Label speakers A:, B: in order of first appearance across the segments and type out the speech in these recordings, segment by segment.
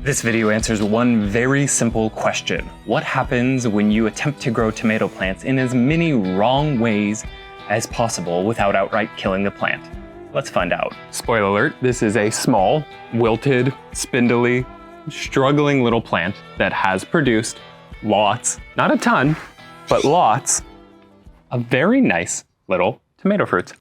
A: This video answers one very simple question. What happens when you attempt to grow tomato plants in as many wrong ways as possible without outright killing the plant? Let's find out. Spoiler alert, this is a small, wilted, spindly, struggling little plant that has produced lots, not a ton, but lots of very nice little tomato fruits.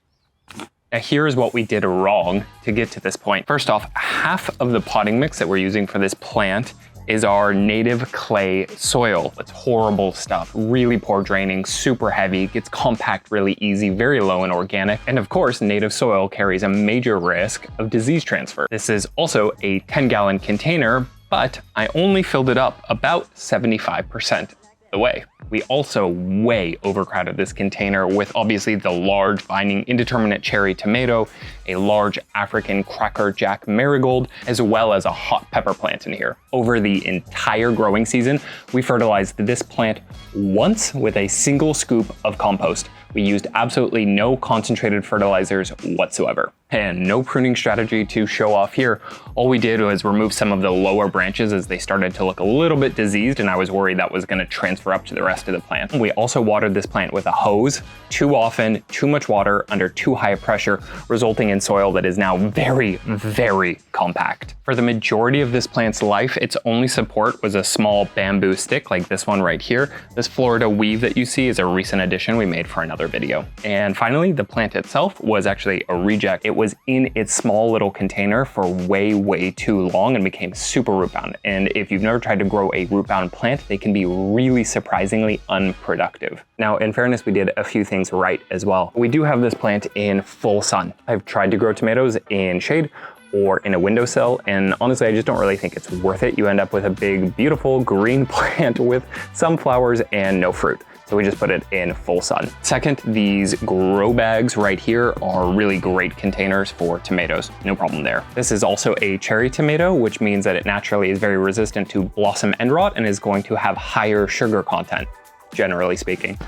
A: Now here's what we did wrong to get to this point. First off, half of the potting mix that we're using for this plant is our native clay soil. It's horrible stuff, really poor draining, super heavy, gets compact really easy, very low in organic. And of course, native soil carries a major risk of disease transfer. This is also a 10-gallon container, but I only filled it up about 75% the way. We also way overcrowded this container with obviously the large binding indeterminate cherry tomato, a large African crackerjack marigold, as well as a hot pepper plant in here. Over the entire growing season, we fertilized this plant once with a single scoop of compost. We used absolutely no concentrated fertilizers whatsoever. And no pruning strategy to show off here. All we did was remove some of the lower branches as they started to look a little bit diseased, and I was worried that was gonna transfer up to the rest of the plant. We also watered this plant with a hose, too often, too much water under too high a pressure, resulting in soil that is now very, very compact. For the majority of this plant's life, its only support was a small bamboo stick like this one right here. This Florida weave that you see is a recent addition we made for another video. And finally, the plant itself was actually a reject. It was in its small little container for way too long and became super root bound. And if you've never tried to grow a root bound plant, they can be really surprisingly unproductive. Now, in fairness, we did a few things right as well. We do have this plant in full sun. I've tried to grow tomatoes in shade or in a windowsill, and honestly, I just don't really think it's worth it. You end up with a big, beautiful green plant with some flowers and no fruit. So we just put it in full sun. Second, these grow bags right here are really great containers for tomatoes. No problem there. This is also a cherry tomato, which means that it naturally is very resistant to blossom end rot and is going to have higher sugar content, generally speaking.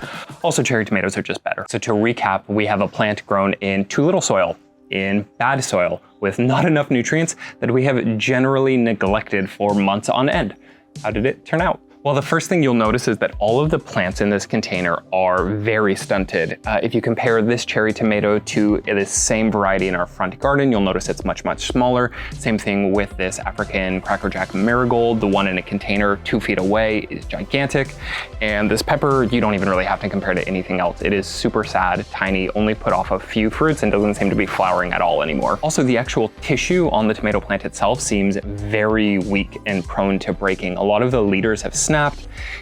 A: Also, cherry tomatoes are just better. So to recap, we have a plant grown in too little soil, in bad soil, with not enough nutrients that we have generally neglected for months on end. How did it turn out? Well, the first thing you'll notice is that all of the plants in this container are very stunted. If you compare this cherry tomato to this same variety in our front garden, you'll notice it's much smaller. Same thing with this African crackerjack marigold. The one in a container 2 feet away is gigantic. And this pepper, you don't even really have to compare to anything else. It is super sad, tiny, only put off a few fruits and doesn't seem to be flowering at all anymore. Also, the actual tissue on the tomato plant itself seems very weak and prone to breaking. A lot of the leaders have snapped,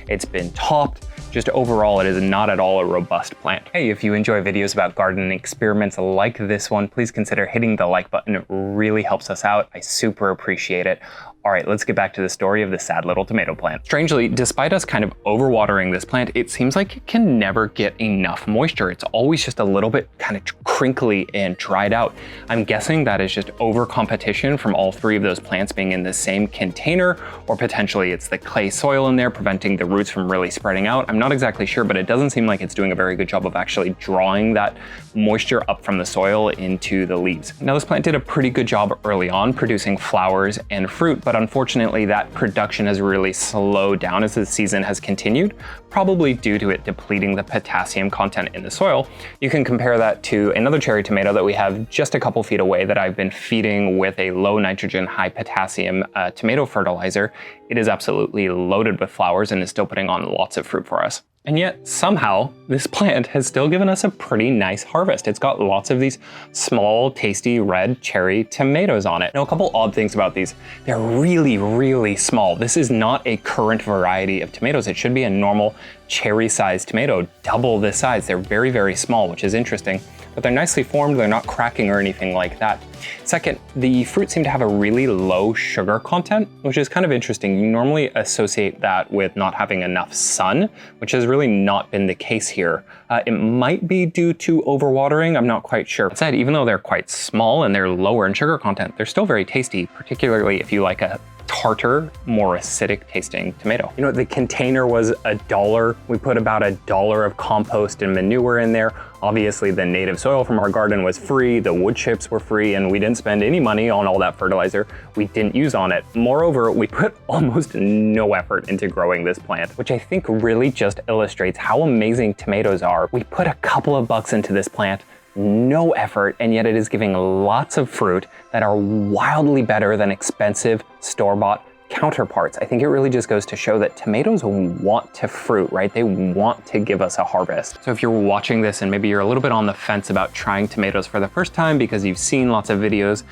A: it's been topped. Just overall, it is not at all a robust plant. Hey, if you enjoy videos about gardening experiments like this one, please consider hitting the like button. It really helps us out. I super appreciate it. All right, let's get back to the story of the sad little tomato plant. Strangely, despite us kind of overwatering this plant, it seems like it can never get enough moisture. It's always just a little bit kind of crinkly and dried out. I'm guessing that is just over competition from all three of those plants being in the same container, or potentially it's the clay soil in there preventing the roots from really spreading out. I'm not exactly sure, but it doesn't seem like it's doing a very good job of actually drawing that moisture up from the soil into the leaves. Now, this plant did a pretty good job early on producing flowers and fruit, but unfortunately that production has really slowed down as the season has continued, probably due to it depleting the potassium content in the soil. You can compare that to another cherry tomato that we have just a couple feet away that I've been feeding with a low nitrogen, high potassium tomato fertilizer. It is absolutely loaded with flowers and is still putting on lots of fruit for us. And yet somehow this plant has still given us a pretty nice harvest. It's got lots of these small, tasty red cherry tomatoes on it. Now, a couple odd things about these. They're really small. This is not a current variety of tomatoes. It should be a normal cherry-sized tomato, double this size. They're very small, which is interesting, but they're nicely formed. They're not cracking or anything like that. Second, the fruit seem to have a really low sugar content, which is kind of interesting. You normally associate that with not having enough sun, which has really not been the case here. It might be due to overwatering, I'm not quite sure. That said, even though they're quite small and they're lower in sugar content, they're still very tasty, particularly if you like a tartar, more acidic tasting tomato. You know, the container was $1. We put about $1 of compost and manure in there. Obviously the native soil from our garden was free, the wood chips were free, and we didn't spend any money on all that fertilizer we didn't use on it. Moreover, we put almost no effort into growing this plant, which I think really just illustrates how amazing tomatoes are. We put a couple of bucks into this plant, no effort, and yet it is giving lots of fruit that are wildly better than expensive store-bought counterparts. I think it really just goes to show that tomatoes want to fruit, right? They want to give us a harvest. So if you're watching this and maybe you're a little bit on the fence about trying tomatoes for the first time because you've seen lots of videos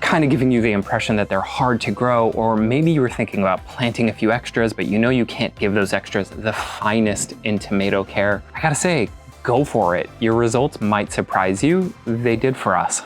A: kind of giving you the impression that they're hard to grow, or maybe you were thinking about planting a few extras, but you know you can't give those extras the finest in tomato care, I gotta say, go for it. Your results might surprise you. They did for us.